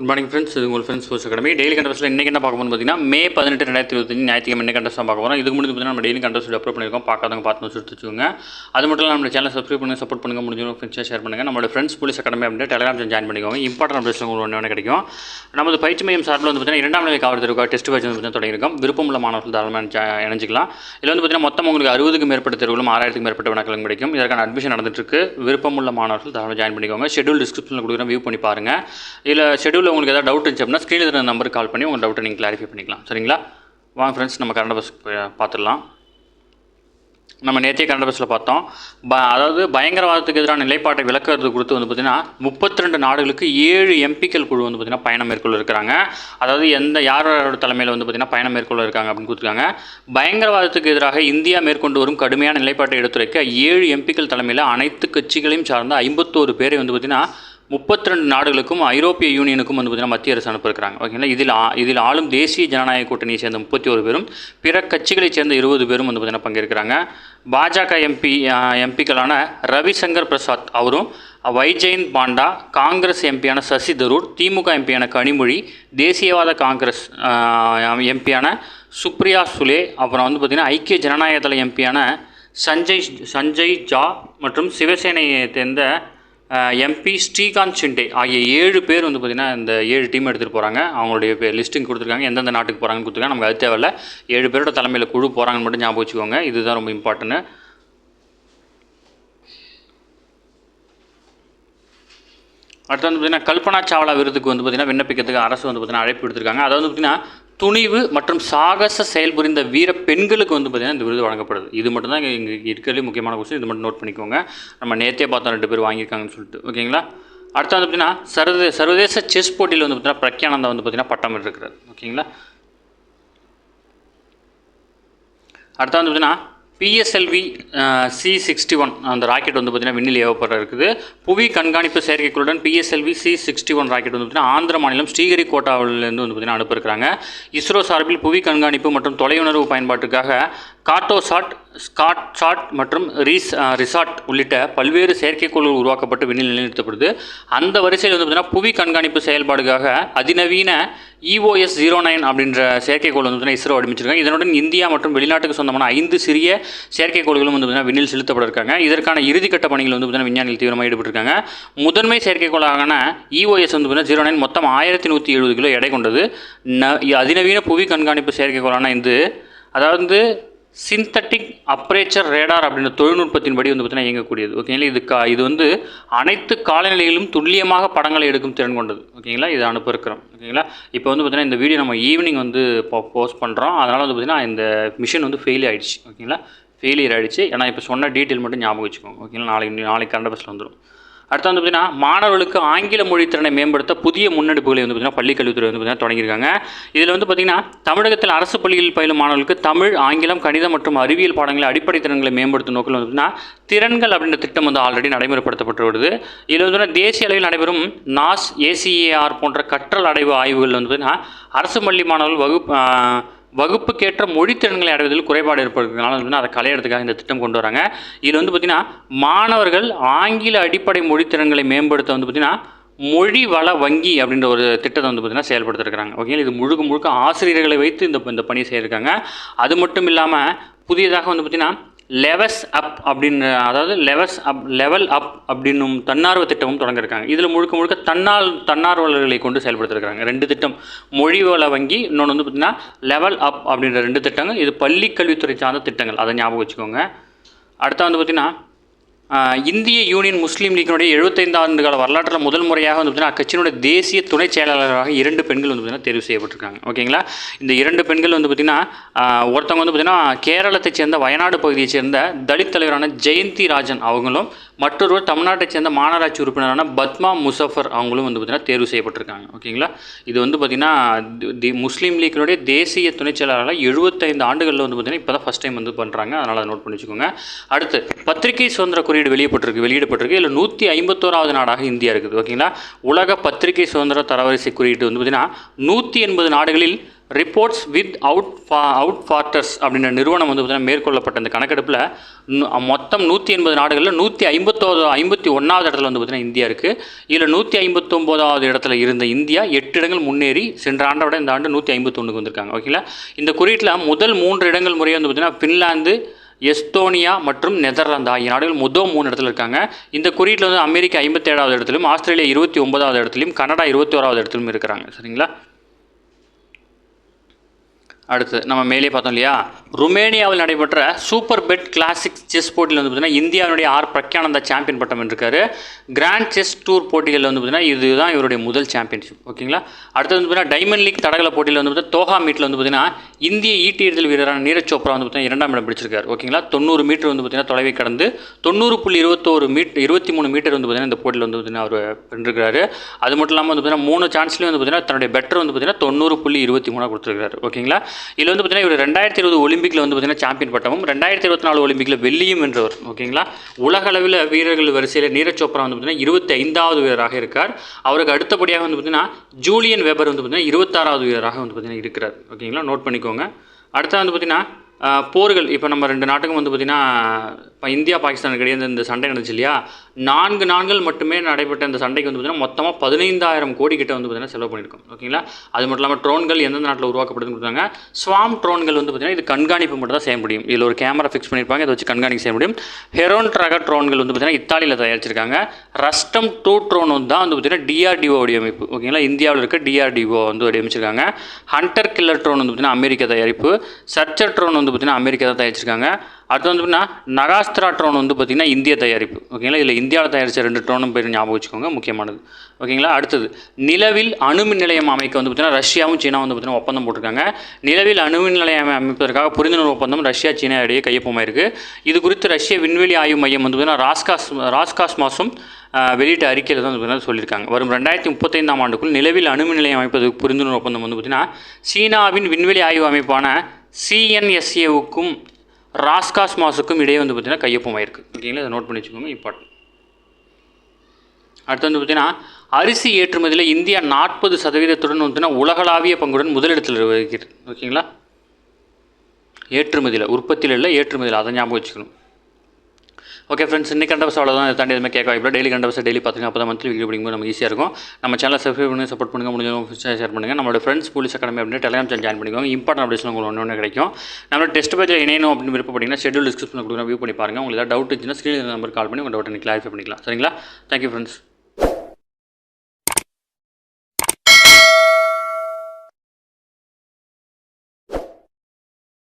Good morning friends, இது உங்கள் friends sports academy. Daily கண்டஸ்ட்டில் இன்றைக்கி என்ன பார்க்க போகணும்னு பார்த்தீங்கன்னா மே 18 2025 ஞாயிற்றுக்கிழமை என்ன கண்டஸ்ட் பார்க்க போகிறோம். இதுக்கு முன்னாடி பார்த்தீங்கன்னா நம்ம டெய்லி கண்டஸ்ட் அப்லோட் பண்ணியிருக்கோம். பார்க்காதவங்க பார்த்து எடுத்து வச்சுக்கோங்க. அது மட்டும் இல்லாமல் நம்ம சேனல் சப்ஸ்கிரைப் பண்ணுங்கள், சப்போர்ட் பண்ணுங்கள், முடிஞ்சவங்க ஃப்ரெண்ட்ஸாக ஷேர் பண்ணுங்கள். நம்மளோட ஃப்ரெண்ட்ஸ் போலீஸ் அகாடமி அப்படின்ற டெலிகிராம் ஜாயின் பண்ணிக்கோங்க. இம்பார்ட்டன்ட் அப்டேட்ஸ் உங்களுக்கு ஒன்று கிடைக்கும். நமது பயிற்சி மையம் சார்பில் வந்து பார்த்தீங்கன்னா 2ஆம் நிலை காவல் தெருவுக்காக டெஸ்ட் பேட்ச் வந்து பார்த்தீங்கன்னா தொடங்கியிருக்கோம். விருப்பமுள்ள மாணவர்கள் தாராளமாக இணைஞ்சிக்கலாம். இதில் வந்து பார்த்தீங்கன்னா மொத்தம் உங்களுக்கு 60க்கும் மேற்பட்ட தெருவுகளும் 6000க்கும் மேற்பட்ட வினாக்களும் கிடைக்கும். இதற்கான அட்மிஷன் நடந்துட்டு விருப்பமுள்ள மாணவர்கள் தாராளமாக ஜாயின் பண்ணிக்கோங்க. ஷெட்யூல் டிஸ்கிரிப்ஷனில் கொடுக்குறேன், வியூ பண்ணி பாருங்கள். இதில் ஷெட்யூலில் உங்களுக்கு ஏதாவது டவுட் இருந்துச்சு அப்படின்னா ஸ்க்ரீனில் இருக்கிற நம்பருக்கு கால் பண்ணி உங்கள் டவுட்டை நீங்கள் கிளாரிஃபை பண்ணிக்கலாம். சரிங்களா? வாங்க ஃப்ரெண்ட்ஸ், நம்ம கரண்ட் பஸ் பார்த்துடலாம். நம்ம நேற்றைய கரண்ட் பஸ்ஸில் பார்த்தோம். அதாவது பயங்கரவாதத்துக்கு எதிரான நிலைப்பாட்டை விளக்குறது கொடுத்து வந்து பார்த்திங்கன்னா 32 நாடுகளுக்கு 7 எம்பிக்கள் குழு வந்து பார்த்திங்கன்னா பயணம் மேற்கொள்ள இருக்கிறாங்க. அதாவது யாரோட தலைமையில் வந்து பார்த்திங்கன்னா பயணம் மேற்கொள்ள இருக்காங்க அப்படின்னு கொடுத்துருக்காங்க. பயங்கரவாதத்துக்கு எதிராக இந்தியா மேற்கொண்டு வரும் கடுமையான நிலைப்பாட்டை எடுத்துரைக்க 7 எம்பிக்கள் தலைமையில் அனைத்து கட்சிகளையும் சார்ந்த 51 பேரை வந்து பார்த்திங்கன்னா 32 நாடுகளுக்கும் ஐரோப்பிய யூனியனுக்கும் வந்து பார்த்திங்கன்னா மத்திய அரசு அனுப்பியிருக்கிறாங்க. ஓகேங்களா? இதில் ஆளும் தேசிய ஜனநாயக கூட்டணியை சேர்ந்த 31 பேரும் பிற கட்சிகளைச் சேர்ந்த 20 பேரும் வந்து பார்த்திங்கன்னா பங்கேற்கிறாங்க. பாஜக எம்பிக்களான ரவிசங்கர் பிரசாத் அவரும், வைஜெயந்த் பாண்டா, காங்கிரஸ் எம்பியான சசி தரூர், திமுக எம்பியான கனிமொழி, தேசியவாத காங்கிரஸ் எம்பியான சுப்ரியா சுலே, அப்புறம் வந்து பார்த்திங்கன்னா ஐக்கிய ஜனநாயக தள எம்பியான சஞ்சய் ஜா மற்றும் சிவசேனையை சேர்ந்த எம்பி ஸ்ரீகாந்த் ஷிண்டே ஆகிய 7 பேர் வந்து பார்த்திங்கன்னா இந்த 7 டீம் எடுத்துகிட்டு போகிறாங்க. அவங்களுடைய லிஸ்டிங் கொடுத்துருக்காங்க, எந்தெந்த நாட்டுக்கு போகிறாங்கன்னு கொடுத்துருக்காங்க. நமக்கு அது தேவையில்ல. 7 பேரோட தலைமையில் குழு போகிறாங்கன்னு மட்டும் ஞாபகம் வச்சுக்கோங்க. இதுதான் ரொம்ப இம்பார்ட்டன்ட். அடுத்து வந்து பார்த்திங்கன்னா கல்பனா சாவ்லா விருதுக்கு வந்து பார்த்திங்கன்னா விண்ணப்பிக்கிறதுக்கு அரசு வந்து பார்த்திங்கன்னா அழைப்பு எடுத்திருக்காங்க. அதாவது பார்த்திங்கன்னா துணிவு மற்றும் சாகச செயல்புரிந்த வீர பெண்களுக்கு வந்து பார்த்திங்கன்னா இந்த விருது வழங்கப்படுது. இது மட்டும் தான் இங்கே இருக்கிறதுலே முக்கியமான கொஸ்டின். இது மட்டும் நோட் பண்ணிக்கோங்க. நம்ம நேற்றே பார்த்தோம் 2 பேர் வாங்கியிருக்காங்கன்னு சொல்லிட்டு. ஓகேங்களா? அடுத்து வந்து பார்த்திங்கன்னா சர்வதேச செஸ் போட்டியில் வந்து பார்த்திங்கன்னா பிரக்யானந்தா வந்து பார்த்திங்கன்னா பட்டம் இருக்கிறது. ஓகேங்களா? அடுத்து வந்து பார்த்திங்கன்னா PSLV C61 அந்த ராக்கெட் வந்து பார்த்திங்கன்னா விண்ணில் ஏவப்பட இருக்குது. புவி கண்காணிப்பு செயற்கைக்குழுடன் PSLV C61 ராக்கெட் வந்து பார்த்திங்கன்னா ஆந்திர மாநிலம் ஸ்ரீஹரிகோட்டாவிலேருந்து வந்து பார்த்திங்கன்னா அனுப்பியிருக்கிறாங்க. இஸ்ரோ சார்பில் புவி கண்காணிப்பு மற்றும் தொலையுணர்வு பயன்பாட்டுக்காக கார்ட்டோசாட், ஸ்காட்சாட் மற்றும் ரிசாட் உள்ளிட்ட பல்வேறு செயற்கைக்கோள்கள் உருவாக்கப்பட்டு விண்ணில் நிலைநிறுத்தப்படுது. அந்த வரிசையில் வந்து பார்த்திங்கன்னா புவி கண்காணிப்பு செயல்பாடுக்காக அதிநவீன EOS-09 அப்படின்ற செயற்கைக்கோள் வந்து பார்த்திங்கன்னா இஸ்ரோ அனுப்பிச்சிருக்காங்க. இதனுடன் இந்தியா மற்றும் வெளிநாட்டுக்கு சொந்தமான 5 சிறிய செயற்கைக்கோள்களும் வந்து பார்த்திங்கன்னா விண்ணில் செலுத்தப்பட இருக்காங்க. இதற்கான இறுதிக்கட்ட பணிகள் வந்து பார்த்திங்கன்னா விஞ்ஞானிகள் தீவிரமாக ஈடுபட்டிருக்காங்க. முதன்மை செயற்கைக்கோளான EOS வந்து பார்த்திங்கன்னா 09 மொத்தம் 1170 கிலோ எடை கொண்டது. அதிநவீன புவி கண்காணிப்பு செயற்கைக்கோளான அதாவது சிந்தட்டிக் அப்பரேச்சர் ரேடார் அப்படின்ற தொழில்நுட்பத்தின்படி வந்து பார்த்திங்கன்னா இயங்கக்கூடியது. ஓகேங்களா? இது வந்து அனைத்து காலநிலையிலும் துல்லியமாக படங்களை எடுக்கும் திறன் கொண்டது. ஓகேங்களா? இதை அனுப்பியிருக்கிறோம். ஓகேங்களா? இப்போ வந்து பார்த்திங்கன்னா இந்த வீடியோ நம்ம ஈவினிங் வந்து போஸ்ட் பண்ணுறோம். அதனால் வந்து பார்த்திங்கன்னா இந்த மிஷின் வந்து ஃபெயிலியர் ஆகிடுச்சு. ஓகேங்களா? ஃபெயிலியர் ஆகிடுச்சு. ஏன்னா இப்போ சொன்ன டீட்டெயில் மட்டும் ஞாபகம் வச்சுக்கோங்க. ஓகேங்களா? நாளைக்கு கரண்ட் பஸ்ஸில் வந்துடும். அடுத்து வந்து பார்த்திங்கன்னா மாணவர்களுக்கு ஆங்கில மொழி திறனை மேம்படுத்த புதிய முன்னெடுப்புகளை வந்து பார்த்திங்கன்னா பள்ளிக்கல்வித்துறை வந்து பார்த்திங்கன்னா தொடங்கியிருக்காங்க. இதில் வந்து பார்த்திங்கன்னா தமிழகத்தில் அரசு பள்ளிகளில் பயிலும் மாணவர்களுக்கு தமிழ், ஆங்கிலம், கணிதம் மற்றும் அறிவியல் பாடங்களை அடிப்படை திறன்களை மேம்படுத்தும் நோக்கில் வந்து பார்த்திங்கன்னா திறன்கள் அப்படின்ற திட்டம் வந்து ஆல்ரெடி நடைமுறைப்படுத்தப்பட்டு வருது. இதில் வந்து தேசிய அளவில் நடைபெறும் NAS, ACAR போன்ற கற்றல் அடைவு ஆய்வுகள் வந்து பார்த்திங்கன்னா அரசு பள்ளி மாணவர்கள் வகுப்புக்கேற்ற மொழி திறன்களை அடைவதில் குறைபாடு ஏற்படுறதுனால வந்து அதை களையிறதுக்காக இந்த திட்டம் கொண்டு வராங்க. இதில் வந்து பார்த்திங்கன்னா மாணவர்கள் ஆங்கில அடிப்படை மொழி திறன்களை மேம்படுத்த வந்து பார்த்திங்கன்னா மொழி வள வங்கி அப்படின்ற ஒரு திட்டத்தை வந்து பார்த்திங்கன்னா செயல்படுத்திருக்கிறாங்க. ஓகேங்களா? இது முழுக்க ஆசிரியர்களை வைத்து இந்த பணியை செய்திருக்காங்க. அது மட்டும் இல்லாமல் புதியதாக வந்து பார்த்திங்கன்னா லெவல் அப் அப்படின்னும் தன்னார்வ திட்டமும் தொடங்கியிருக்காங்க. இதில் முழுக்க தன்னார்வலர்களை கொண்டு செயல்படுத்திருக்காங்க. 2 திட்டம், மொழி வள வங்கி, இன்னொன்று வந்து பார்த்திங்கன்னா லெவல் அப் அப்படின்ற 2 திட்டங்கள். இது பள்ளி கல்வித்துறை சார்ந்த திட்டங்கள், அதை ஞாபகம் வச்சுக்கோங்க. அடுத்து வந்து பார்த்திங்கன்னா இந்திய யூனியன் முஸ்லீம் லீக்கினுடைய 75 ஆண்டு கால வரலாற்றில் முதல் முறையாக வந்து பார்த்திங்கன்னா அக்கட்சியினுடைய தேசிய துணை செயலாளராக 2 பெண்கள் வந்து பார்த்திங்கன்னா தேர்வு செய்யப்பட்டிருக்காங்க. ஓகேங்களா? இந்த 2 பெண்கள் வந்து பார்த்திங்கன்னா ஒருத்தவங்க வந்து பார்த்திங்கன்னா கேரளத்தை சேர்ந்த வயநாடு பகுதியை சேர்ந்த தலித் தலைவரான ஜெயந்தி ராஜன் அவங்களும், மற்றொருவர் தமிழ்நாட்டை சேர்ந்த மாநகராட்சி உறுப்பினரான பத்மா முசஃபர் அவங்களும் வந்து பார்த்திங்கன்னா தேர்வு செய்யப்பட்டிருக்காங்க. ஓகேங்களா? இது வந்து பார்த்திங்கன்னா முஸ்லீம் லீக்கினுடைய தேசிய துணை செயலாளராக 75 ஆண்டுகளில் வந்து பார்த்திங்கன்னா இப்போ தான் ஃபஸ்ட் டைம் வந்து பண்ணுறாங்க. அதனால் அதை நோட் பண்ணி வச்சுக்கோங்க. அடுத்து பத்திரிகை சுதந்திர குறியீடு வெளியிடப்பட்டிருக்கு. இதில் 151வது நாடாக இந்தியா இருக்குது. ஓகேங்களா? உலக பத்திரிகை சுதந்திர தரவரிசை குறியீடு வந்து பார்த்திங்கன்னா 180 நாடுகளில் ரிப்போர்ட்ஸ் வித் அவுட் ஃபார்ட்டர்ஸ் அப்படின்ற நிறுவனம் வந்து பார்த்தீங்கன்னா மேற்கொள்ளப்பட்ட இந்த கணக்கெடுப்பில் மொத்தம் 180 நாடுகளில் 151வது இடத்துல வந்து பார்த்தீங்கன்னா இந்தியா இருக்குது. இதில் 159வது இடத்துல இருந்த இந்தியா 8 இடங்கள் முன்னேறி சென்ற ஆண்டை விட இந்த ஆண்டு 151க்கு வந்திருக்காங்க. ஓகேங்களா. இந்த குறியீட்டில் முதல் 3 இடங்கள் முறையாக வந்து பார்த்தீங்கன்னா ஃபின்லாந்து, எஸ்தோனியா மற்றும் நெதர்லாந்து ஆகிய நாடுகள் முதல் 3 இடத்துல இருக்காங்க. இந்த குறியீட்டில் வந்து அமெரிக்கா 57வது இடத்துலையும், ஆஸ்திரேலியா 29வது இடத்துலையும், கனடா 21வது இடத்துலையும் இருக்கிறாங்க. சரிங்களா. அடுத்து நம்ம மேலே பார்த்தோம் இல்லையா, ருமேனியாவில் நடைபெற்ற சூப்பர் பெட் கிளாசிக் செஸ் போட்டியில் வந்து பார்த்தீங்கன்னா இந்தியாவுடைய ஆர் பிரக்யானந்தா சாம்பியன் பட்டம் வென்றிருக்காரு. கிராண்ட் செஸ் டூர் போட்டிகளில் வந்து பார்த்தீங்கன்னா இதுதான் இவருடைய முதல் சாம்பியன்ஷிப். ஓகேங்களா. அடுத்து வந்து பார்த்தீங்கன்னா டைமண்ட் லீக் தடகள போட்டியில் வந்து பார்த்தீங்கன்னா தோஹா மீட்டில் வந்து பார்த்தீங்கன்னா இந்திய ஈட்டி எறிதல் வீரரான நீரஜ் சோப்ரா வந்து பார்த்தீங்கன்னா 2ஆம் இடம் பிடிச்சிருக்காரு. ஓகேங்களா. 90 மீட்டர் வந்து பார்த்தீங்கன்னா தொலைவை கடந்து 90.23 மீட்டர் வந்து பார்த்தீங்கன்னா இந்த போட்டியில் வந்து பார்த்தீங்கன்னா அவர் வென்றிருக்காரு. அது மட்டும் இல்லாமல் வந்து பார்த்தீங்கன்னா 3 சான்ஸ்லேயும் வந்து பார்த்தீங்கன்னா தன்னுடைய பெட்டர் வந்து பார்த்தீங்கன்னா 90.23 கொடுத்துருக்காரு. ஓகேங்களா. இதில் வந்து பார்த்தீங்கன்னா இவர் 2020 ஒலிம்பிக்கில் வந்து பார்த்தீங்கன்னா சாம்பியன் பட்டமும் 2024 ஒலிம்பிக்கில் வெள்ளியும் வென்றவர். ஓகேங்களா. உலக அளவில் வீரர்கள் வரிசையில் நீரஜ் சோப்ரா வந்து பார்த்தீங்கன்னா 25வது வீரராக இருக்கார். அவருக்கு அடுத்தபடியாக வந்து பார்த்தீங்கன்னா ஜூலியன் வெபர் வந்து பார்த்தீங்கன்னா 26வது வீரராக வந்து பார்த்தீங்கன்னா இருக்கிறார். ஓகேங்களா. நோட் பண்ணிக்கோங்க. அடுத்து வந்து பார்த்தீங்கன்னா போர்கள் இப்போ நம்ம 2 நாட்டுக்கும் வந்து பார்த்திங்கன்னா இப்போ இந்தியா பாகிஸ்தானுக்கு இடையே இந்த சண்டை நடந்துச்சு இல்லையா, 4 நாட்கள் மட்டுமே நடைபெற்ற இந்த சண்டைக்கு வந்து பார்த்திங்கன்னா மொத்தமாக 15,000 கோடி கிட்ட வந்து பார்த்திங்கன்னா செலவு பண்ணியிருக்கோம். ஓகேங்களா. அது மட்டும் இல்லாமல் ட்ரோன்கள் எந்தெந்த நாட்டில் உருவாக்கப்படுதுன்னு கொடுத்தாங்க. ஸ்வாம் ட்ரோன்கள் வந்து பார்த்திங்கன்னா இது கண்காணிப்பு மட்டும் தான் செய்ய முடியும். இதில் ஒரு கேமரா ஃபிக்ஸ் பண்ணியிருப்பாங்க, இதை வச்சு கண்காணிக்க செய்ய முடியும். ஹெரோன் ரக ட்ரோன்கள் வந்து பார்த்திங்கன்னா இத்தாலியில் தயாரிச்சிருக்காங்க. ரஸ்டம் 2 ட்ரோன் வந்து தான் வந்து பார்த்திங்கன்னா டிஆர்டிஓ வடிவமைப்பு. ஓகேங்களா. இந்தியாவில் இருக்க டிஆர்டிஓ வந்து வடிவமைச்சிருக்காங்க. ஹண்டர் கில்லர் ட்ரோன் வந்து பார்த்திங்கன்னா அமெரிக்கா தயாரிப்பு. சர்ச்சர் ட்ரோன் வந்து பார்த்திங்கன்னா அமெரிக்கா தான் தயாரிச்சிருக்காங்க. அடுத்து வந்து பார்த்திங்கன்னா நகாஸ்திரா ட்ரோன் வந்து பார்த்திங்கன்னா இந்திய தயாரிப்பு. ஓகேங்களா. இதில் இந்தியாவில் தயாரித்த 2 ட்ரோனும் பேர் ஞாபகம் வச்சுக்கோங்க, முக்கியமானது. ஓகேங்களா. அடுத்தது நிலவில் அணுமின் நிலையம் அமைக்க வந்து பார்த்திங்கன்னா ரஷ்யாவும் சீனா வந்து பார்த்திங்கன்னா ஒப்பந்தம் போட்டிருக்காங்க. நிலவில் அணுமின் நிலையம் அமைப்பதற்காக புரிந்துணர்வு ஒப்பந்தம் ரஷ்யா சீனா இடையே கையொப்பமாயிருக்கு. இது குறித்து ரஷ்ய விண்வெளி ஆய்வு மையம் வந்து பார்த்திங்கன்னா ராஸ்காஸ் மாதம் வெளியிட்ட அறிக்கையில் தான் வந்து சொல்லியிருக்காங்க. வரும் 2035ஆம் ஆண்டுக்குள் நிலவில் அணுமின் நிலையம் அமைப்பதற்கு புரிந்துணர்வு ஒப்பந்தம் வந்து பார்த்திங்கன்னா சீனாவின் விண்வெளி ஆய்வு அமைப்பான CNSAவுக்கும் ராஸ்காஸ் மாசுக்கும் இடையே வந்து பார்த்திங்கன்னா கையொப்பமாயிருக்கு. ஓகேங்களா. இதை நோட் பண்ணி வச்சுக்கோங்க, இம்பார்ட்டன்ட். அடுத்து வந்து பார்த்திங்கன்னா அரிசி ஏற்றுமதியில் இந்தியா 40% வந்து பார்த்திங்கன்னா உலகளாவிய பங்குடன் முதலிடத்தில் வகிக்கிறது. ஓகேங்களா. ஏற்றுமதியில், உற்பத்தியில் இல்லை, ஏற்றுமதியில், அதை ஞாபகம் வச்சுக்கணும். ஓகே ஃப்ரெண்ட்ஸ், இன்றைக்கி கண்டவசம் அவ்வளோதான். இதை தாண்டி எதுவுமே கேட்க வாய்ப்பு. டெய்லி கண்டவசம் டெய்லி பார்த்துங்க. அப்போ தான் மந்த்லி வீடியோ படிக்கும்போது நமக்கு ஈஸியாக இருக்கும். நம்ம சேனலை சப்ஸ்கிரைப் பண்ணி சப்போர்ட் பண்ணுங்கள். முடிஞ்சவங்க ஷேர் பண்ணுங்கள். நம்மளோட ஃப்ரெண்ட்ஸ் போலீஸ் அகாடமி அப்படின்னு டெலிகிராம் சேனல் ஜாயின் பண்ணிக்கோங்க. இம்பார்ட்டன்ட் அப்டேட்ஸ் உங்களுக்கு ஒன்று கிடைக்கும். நம்மளோட டெஸ்ட் பேஜில் இணையணும் அப்படின்னு விருப்பப்பட்டீங்கன்னா ஷெட்யூல் டிஸ்கிரிப்ஷனில் கொடுக்குற வியூ பண்ணி பாருங்கள். உங்களுக்கு ஏதாவது டவுட் இருந்துச்சுன்னா ஸ்க்ரீனில் நம்பர் கால் பண்ணி உங்கள் டவுட்டை கிளாரிஃபை பண்ணிக்கலாம். சரிங்களா. Thank you friends.